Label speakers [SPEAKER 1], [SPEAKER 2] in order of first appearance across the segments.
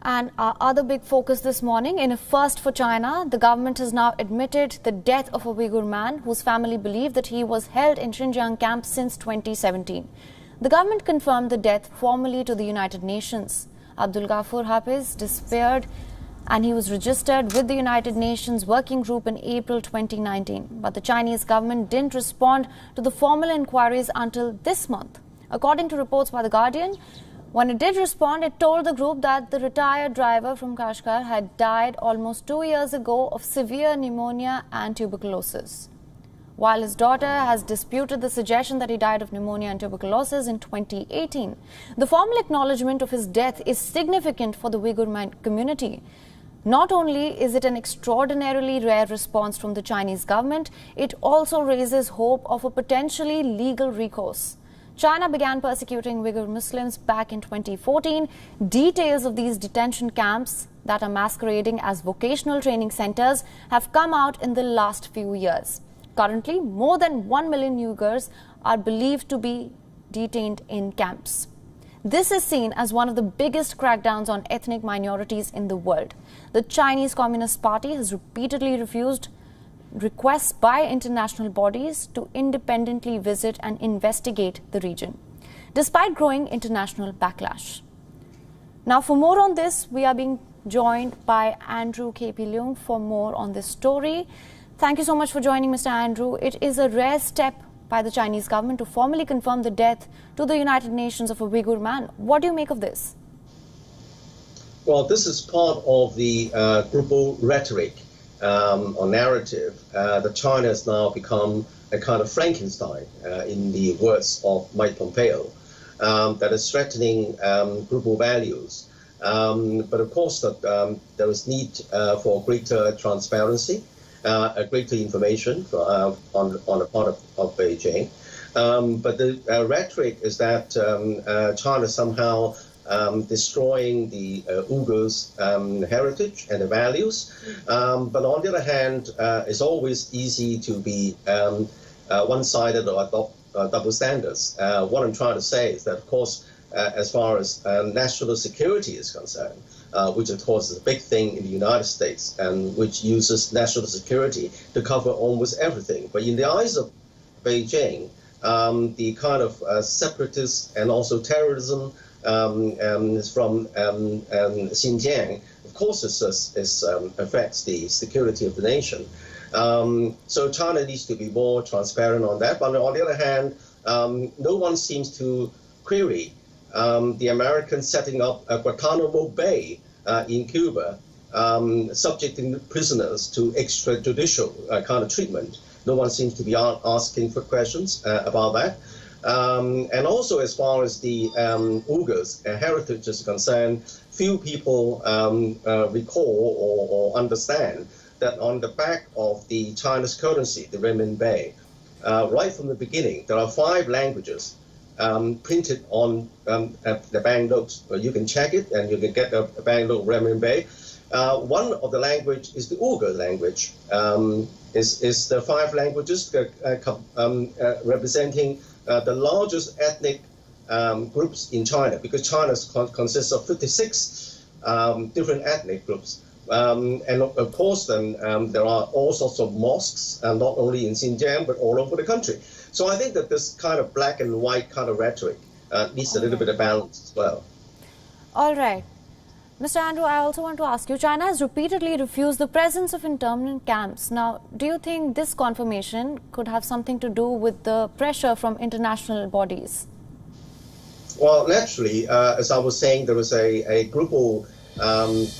[SPEAKER 1] And our other big focus this morning, in a first for China, the government has now admitted the death of a Uighur man whose family believed that he was held in Xinjiang camp since 2017. The government confirmed the death formally to the United Nations. Abdul Ghaffur Hafiz disappeared and he was registered with the United Nations Working Group in April 2019. But the Chinese government didn't respond to the formal inquiries until this month. According to reports by The Guardian, when it did respond, it told the group that the retired driver from Kashgar had died almost 2 years ago of severe pneumonia and tuberculosis, while his daughter has disputed the suggestion that he died of pneumonia and tuberculosis in 2018. The formal acknowledgement of his death is significant for the Uighur community. Not only is it an extraordinarily rare response from the Chinese government, it also raises hope of a potentially legal recourse. China began persecuting Uighur Muslims back in 2014. Details of these detention camps that are masquerading as vocational training centers have come out in the last few years. Currently, more than 1 million Uyghurs are believed to be detained in camps. This is seen as one of the biggest crackdowns on ethnic minorities in the world. The Chinese Communist Party has repeatedly refused requests by international bodies to independently visit and investigate the region, despite growing international backlash. Now, for more on this, we are being joined by Andrew K.P. Leung for more on this story. Thank you so much for joining, Mr. Andrew. It is a rare step by the Chinese government to formally confirm the death to the United Nations of a Uighur man. What do you make of this?
[SPEAKER 2] Well, this is part of the global rhetoric or narrative that China has now become a kind of Frankenstein, in the words of Mike Pompeo, that is threatening global values. But of course, that there is need for greater transparency, greater information on the part of Beijing. But the rhetoric is that China somehow destroying the Uyghurs' heritage and the values. But on the other hand, it's always easy to be one-sided or adopt double standards. What I'm trying to say is that, of course, as far as national security is concerned, which of course is a big thing in the United States and which uses national security to cover almost everything. But in the eyes of Beijing, the kind of separatist and also terrorism from Xinjiang, of course, affects the security of the nation. So China needs to be more transparent on that. But on the other hand, no one seems to query the Americans setting up a Guantanamo Bay in Cuba, subjecting prisoners to extrajudicial kind of treatment. No one seems to be asking for questions about that. And also, as far as the Uyghurs' heritage is concerned, few people recall or understand that on the back of the China's currency, the renminbi, right from the beginning, there are 5 languages printed on the banknotes. You can check it and you can get a banknote renminbi. One of the language is the Uyghur language. Is the 5 languages representing the largest ethnic groups in China, because China consists of 56 different ethnic groups. And of course, then there are all sorts of mosques, not only in Xinjiang, but all over the country. So I think that this kind of black and white kind of rhetoric needs a little bit of balance as well.
[SPEAKER 1] All right. Mr. Andrew, I also want to ask you, China has repeatedly refused the presence of internment camps. Now, do you think this confirmation could have something to do with the pressure from international bodies?
[SPEAKER 2] Well, naturally, as I was saying, there was a global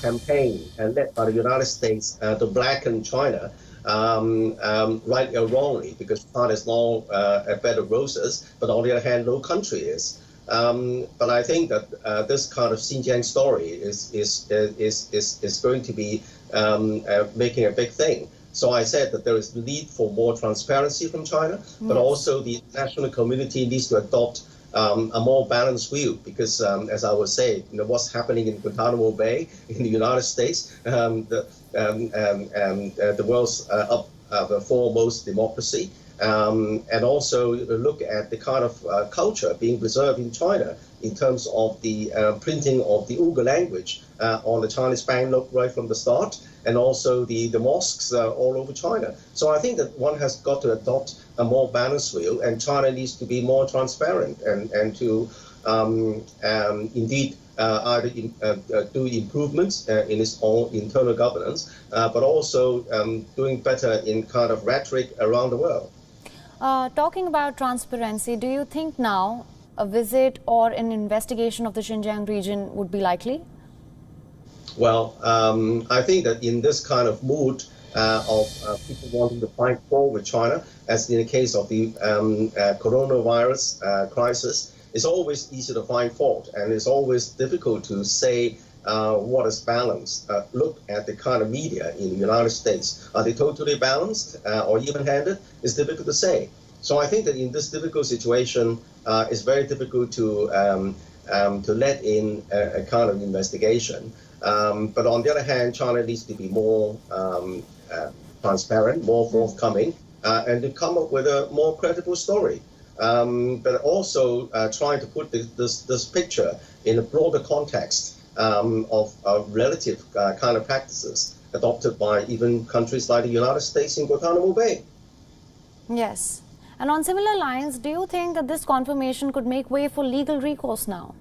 [SPEAKER 2] campaign led by the United States to blacken China, rightly or wrongly, because China is now a bed of roses, but on the other hand, no country is. But I think that this kind of Xinjiang story is going to be making a big thing. So I said that there is need for more transparency from China, but also the international community needs to adopt a more balanced view, because as I was saying, what's happening in Guantanamo Bay in the United States, the world's foremost democracy, and also look at the kind of culture being preserved in China in terms of the printing of the Uighur language on the Chinese banknote right from the start, and also the mosques all over China. So I think that one has got to adopt a more balanced view, and China needs to be more transparent and to indeed either do improvements in its own internal governance, but also doing better in kind of rhetoric around the world.
[SPEAKER 1] Talking about transparency, do you think now a visit or an investigation of the Xinjiang region would be likely?
[SPEAKER 2] Well, I think that in this kind of mood of people wanting to find fault with China, as in the case of the coronavirus crisis, it's always easy to find fault, and it's always difficult to say what is balanced. Look at the kind of media in the United States. Are they totally balanced or even-handed? It's difficult to say. So I think that in this difficult situation, it's very difficult to let in a kind of investigation. But on the other hand, China needs to be more transparent, more forthcoming, and to come up with a more credible story. But also trying to put this picture in a broader context of relative kind of practices adopted by even countries like the United States in Guantanamo Bay.
[SPEAKER 1] Yes. And on similar lines, do you think that this confirmation could make way for legal recourse now?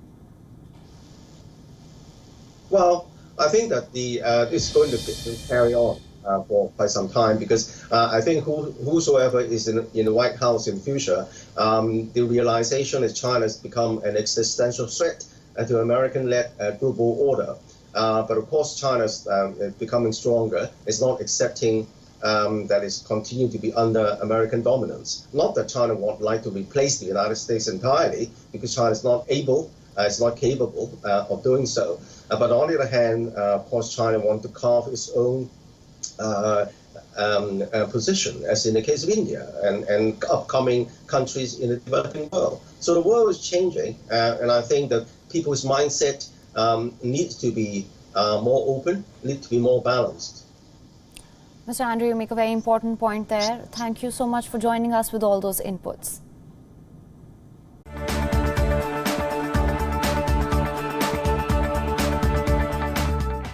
[SPEAKER 2] Well, I think that this is going to carry on for quite some time, because I think whosoever is in the White House in the future, the realization is China has become an existential threat to American-led global order. But of course, China's becoming stronger. It's not accepting that it's continuing to be under American dominance. Not that China would like to replace the United States entirely, because China is not able, it's not capable of doing so. But on the other hand, of course, China wants to carve its own position, as in the case of India and upcoming countries in the developing world. So the world is changing, and I think that people's mindset needs to be more open, needs to be more balanced.
[SPEAKER 1] Mr. Andrew, you make a very important point there. Thank you so much for joining us with all those inputs.